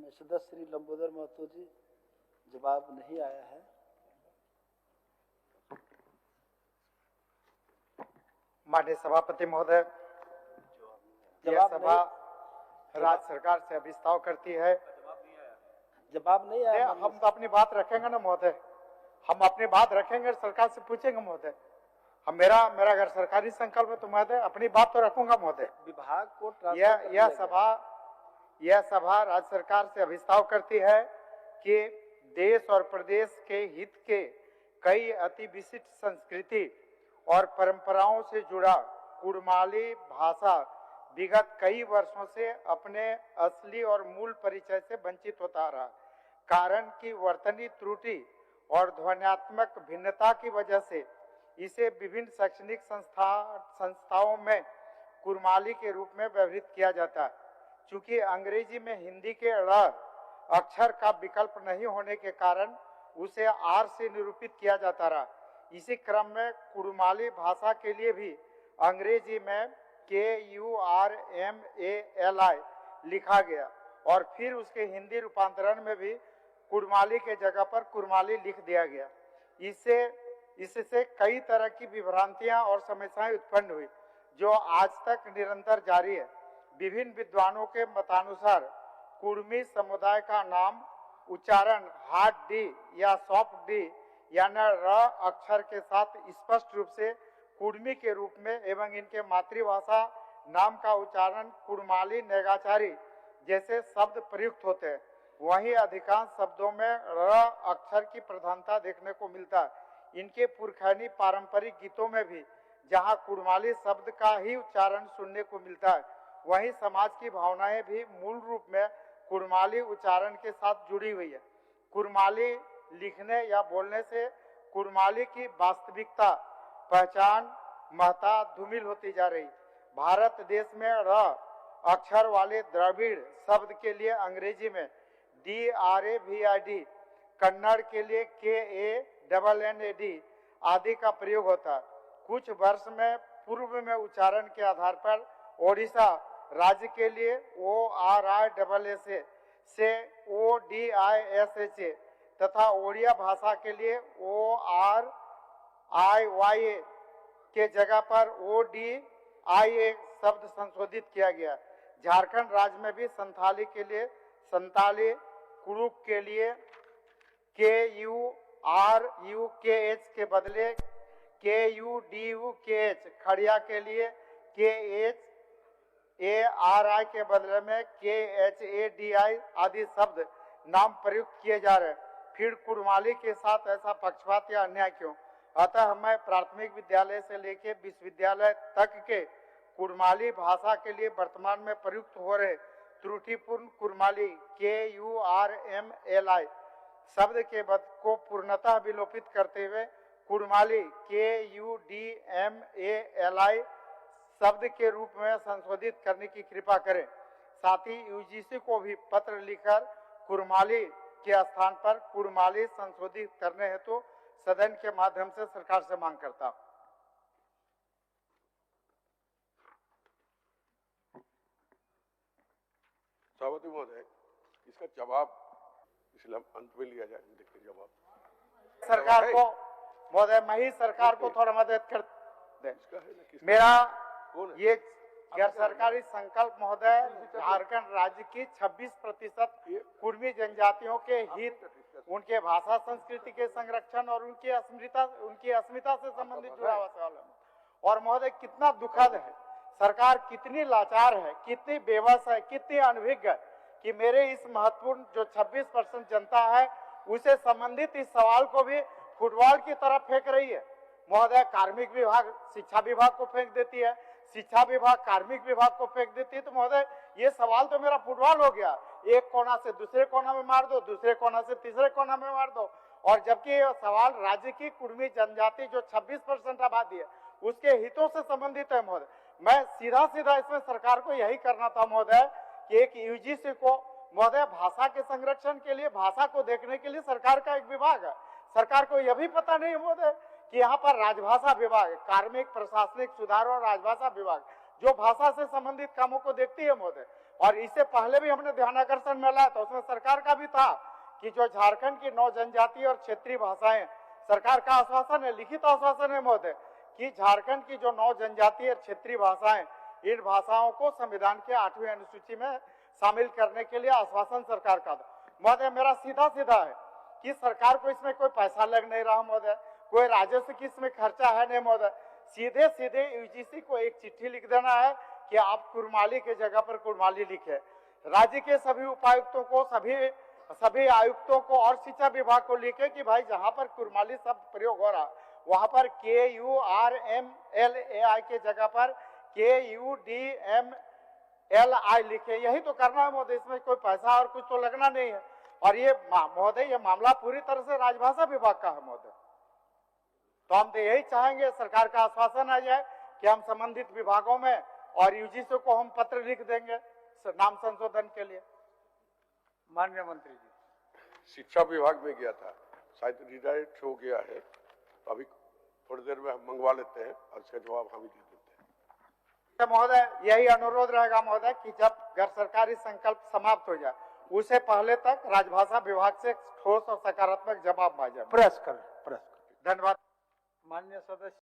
में सदस्य श्री लंबोदर महतो जी, जवाब नहीं आया है। माननीय सभापति महोदय, यह सभा राज्य सरकार से अभिस्ताव करती है। जवाब नहीं आया। हम तो अपनी बात रखेंगे ना महोदय, हम अपनी बात रखेंगे, सरकार से पूछेंगे महोदय। हम मेरा अगर सरकारी संकल्प है तो महोदय अपनी बात तो रखूंगा महोदय। विभाग को यह सभा राज्य सरकार से अभिस्ताव करती है कि देश और प्रदेश के हित के कई अति विशिष्ट संस्कृति और परंपराओं से जुड़ा कुड़माली भाषा विगत कई वर्षों से अपने असली और मूल परिचय से वंचित होता रहा। कारण की वर्तनी त्रुटि और ध्वन्यात्मक भिन्नता की वजह से इसे विभिन्न शैक्षणिक संस्थाओं में कुड़माली के रूप में व्यवहृत किया जाता है। चूंकि अंग्रेजी में हिंदी के ड़ अक्षर का विकल्प नहीं होने के कारण उसे आर से निरूपित किया जाता रहा। इसी क्रम में कुड़माली भाषा के लिए भी अंग्रेजी में KURMALI लिखा गया और फिर उसके हिंदी रूपांतरण में भी कुड़माली के जगह पर कुड़माली लिख दिया गया। इससे कई तरह की विभ्रांतियां और समस्याएं उत्पन्न हुई जो आज तक निरंतर जारी है। विभिन्न विद्वानों के मतानुसार कुड़मी समुदाय का नाम उच्चारण हार्ड डी या सॉफ्ट डी यानी र अक्षर के साथ स्पष्ट रूप से कुड़मी के रूप में एवं इनके मातृभाषा नाम का उच्चारण कुड़माली नेगाचारी जैसे शब्द प्रयुक्त होते हैं। वहीं अधिकांश शब्दों में र अक्षर की प्रधानता देखने को मिलता है। इनके पुरखैनी पारंपरिक गीतों में भी जहां कुड़माली शब्द का ही उच्चारण सुनने को मिलता है, वहीं समाज की भावनाएं भी मूल रूप में कुड़माली उच्चारण के साथ जुड़ी हुई है। कुड़माली लिखने या बोलने से कुड़माली की वास्तविकता पहचान महत्ता धूमिल होती जा रही। भारत देश में र अक्षर वाले द्रविड़ शब्द के लिए अंग्रेजी में DRAVID, कन्नड़ के लिए KANNAD आदि का प्रयोग होता है। कुछ वर्ष में पूर्व में उच्चारण के आधार पर ओडिशा राज्य के लिए ORISSA से ODISHA तथा ओडिया भाषा के लिए ORIYA के जगह पर ODIA शब्द संशोधित किया गया। झारखंड राज्य में भी संथाली के लिए संताली, कुड़ुक के लिए KURUKH के बदले KUDUKH, खड़िया के लिए KHARI के बदले में KHADI आदि शब्द नाम प्रयुक्त किए जा रहे हैं। फिर कुड़माली के साथ ऐसा पक्षपात या अन्याय क्यों? अतः हमें प्राथमिक विद्यालय से लेकर विश्वविद्यालय तक के कुड़माली भाषा के लिए वर्तमान में प्रयुक्त हो रहे त्रुटिपूर्ण कुड़माली KURMALI शब्द के को पूर्णतः विलोपित करते हुए कुड़माली KUDMALI शब्द के रूप में संशोधित करने की कृपा करें। साथ ही UGC को भी पत्र लिखकर कुड़माली के स्थान पर कुड़माली संशोधित करने हेतु सदन के माध्यम से सरकार से मांग करता हूं। सभापति महोदय, इसका जवाब इसलिए अंत में लिया जाए। देखिए जवाब सरकार को महोदय, मैं ही सरकार को थोड़ा मदद कर दे। मेरा ये गैर सरकारी संकल्प महोदय झारखंड राज्य की 26% कुड़मी जनजातियों के हित, उनके भाषा संस्कृति के संरक्षण और उनकी अस्मिता से संबंधित जुड़ा हुआ सवाल है। और महोदय कितना दुखद है, सरकार कितनी लाचार है, कितनी बेबस है, कितनी अनभिज्ञ है कि मेरे इस महत्वपूर्ण जो 26% जनता है उसे संबंधित इस सवाल को भी फुटबॉल की तरफ फेंक रही है। महोदय, कार्मिक विभाग शिक्षा विभाग को फेंक देती है, शिक्षा विभाग कार्मिक विभाग को फेंक देती है। तो महोदय ये सवाल तो मेरा फुटबॉल हो गया, एक कोना से दूसरे कोना में मार दो, दूसरे कोना से तीसरे कोना में मार दो। और जबकि ये सवाल राज्य की कुड़मी जनजाति जो 26% आबादी है उसके हितों से संबंधित है। महोदय मैं सीधा इसमें सरकार को यही करना था महोदय कि एक UGC को महोदय भाषा के संरक्षण के लिए, भाषा को देखने के लिए सरकार का एक विभाग है। सरकार को यह भी पता नहीं महोदय कि यहाँ पर राजभाषा विभाग, कार्मिक प्रशासनिक सुधार और राजभाषा विभाग जो भाषा से संबंधित कामों को देखती है महोदय, और इससे पहले भी हमने ध्यानाकर्षण में लाया था, उसमें सरकार का भी था कि जो झारखंड की 9 जनजातीय और क्षेत्रीय भाषाएं, सरकार का आश्वासन है, लिखित आश्वासन है महोदय, कि झारखंड की जो 9 जनजातीय और क्षेत्रीय भाषाएं, इन भाषाओं को संविधान के 8वीं अनुसूची में शामिल करने के लिए आश्वासन सरकार का था। महोदय मेरा सीधा सीधा है कि सरकार को इसमें कोई पैसा लग नहीं रहा महोदय, कोई राजस्व की इसमें खर्चा है नहीं महोदय, सीधे सीधे यूजीसी को एक चिट्ठी लिख देना है कि आप कुर्माली के जगह पर कुर्माली लिखे। राज्य के सभी उपायुक्तों को, सभी आयुक्तों को और शिक्षा विभाग को लिखे कि भाई जहां पर कुर्माली शब्द प्रयोग हो रहा वहां पर KURMLAI के जगह पर KUDMLI लिखे। यही तो करना है महोदय, इसमें कोई पैसा और कुछ तो लगना नहीं है। और ये महोदय ये मामला पूरी तरह से राजभाषा विभाग का है महोदय, तो हम तो यही चाहेंगे सरकार का आश्वासन आ जाए कि हम संबंधित विभागों में और यूजीसी को हम पत्र लिख देंगे नाम संशोधन के लिए। माननीय मंत्री जी, शिक्षा विभाग में गया था, शायद रिडायरेक्ट हो गया है, तो अभी थोड़ी देर में हम मंगवा लेते हैं और इसका जवाब हम ही दे देते हैं। महोदय यही अनुरोध रहेगा महोदय कि जब गैर सरकारी संकल्प समाप्त हो जाए उससे पहले तक राजभाषा विभाग से ठोस और सकारात्मक जवाब आ जाए। प्रयास कर। धन्यवाद। माननीय सदस्य।